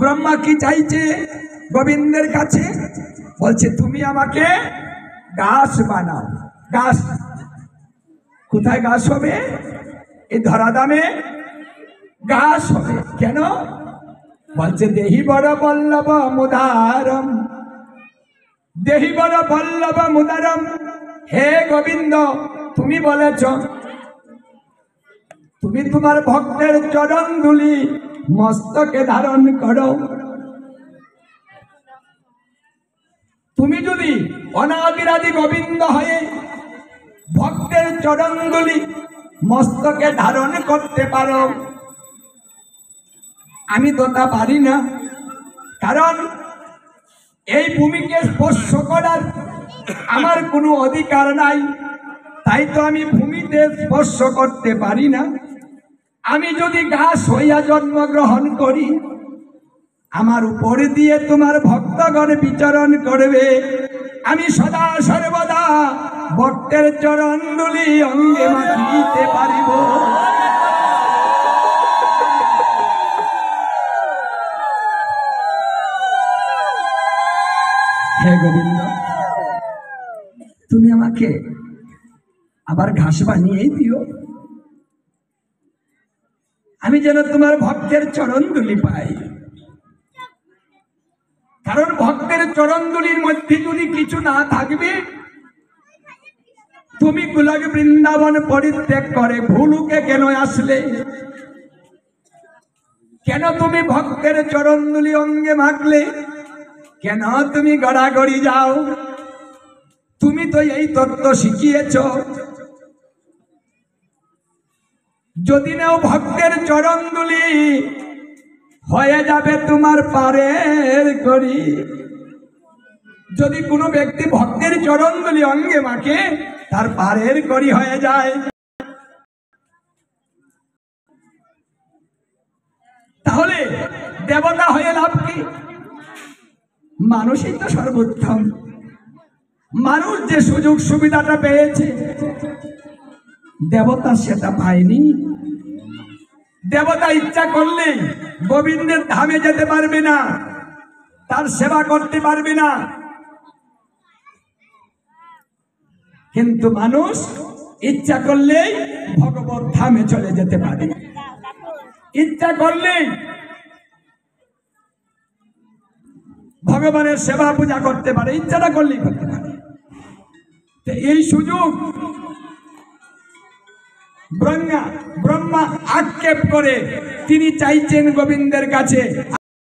ব্রহ্মা কি চাইছে গোবিন্দের কাছে? বলছে তুমি আমাকে গাছ বানাও। গাছ কোথায় গাছ হবে? এই ধরাধামে গাছ হবে। কেন? বলছে দেহি বড় বল্লভ মুদারম, দেহি বড় বল্লভ মুদারম। হে গোবিন্দ, তুমি বলেছ তুমি তোমার ভক্তের চরণ ধুলি মস্তকে ধারণ করো। তুমি যদি অনাদিরাদি গোবিন্দ হয়ে ভক্তের চরণ ধুলি মস্তকে ধারণ করতে পারো, আমি তো তা পারি না, কারণ এই ভূমিকে স্পর্শ করার আমার কোনো অধিকার নাই। তাই তো আমি ভূমিতে স্পর্শ করতে পারি না। আমি যদি গাছ হইয়া জন্মগ্রহণ করি, আমার উপর দিয়ে তোমার ভক্তগণ বিচরণ করবে। আমি সদা সর্বদা ভক্তের চরণ ধুলি অঙ্গে মাখিতে পারিব। হে গোবিন্দ, তুমি আমাকে আবার ঘাস বানিয়েই দিও, আমি যেন তোমার ভক্তের চরণ ধুলি পাই। কারণ ভক্তের চরণ ধুলির মধ্যে যদি কিছু না থাকবে, তুমি গোলক বৃন্দাবন পরিত্যাগ করে ভুলুকে কেন আসলে? কেন তুমি ভক্তের চরণ ধুলি অঙ্গে মাখলে? কেন তুমি গড়াগড়ি যাও? তুমি তো এই তত্ত্ব শিখিয়েছ, যদি নাও ভক্তের চরণ ধুলি হয়ে যাবে তোমার পারের করি। যদি কোনো ব্যক্তি ভক্তের চরণ ধুলি অঙ্গে মাখে, তার পারের করি হয়ে যায়। তাহলে দেবতা হয়ে লাভ কি? মানুষই তো সর্বোত্তম। মানুষ যে সুযোগ সুবিধাটা পেয়েছে, দেবতা সেটা পায়নি। দেবতা ইচ্ছা করলে গোবিন্দের ধামে যেতে পারবে না, তার সেবা করতে পারবে না। কিন্তু মানুষ ইচ্ছা করলেই ভগবত ধামে চলে যেতে পারে, ইচ্ছা করলেই ভগবানের সেবা পূজা করতে পারে, ইচ্ছাটা করলেই করতে পারে। এই সুযোগ ব্রহ্মা আক্ষেপ করে তিনি চাইছেন গোবিন্দের কাছে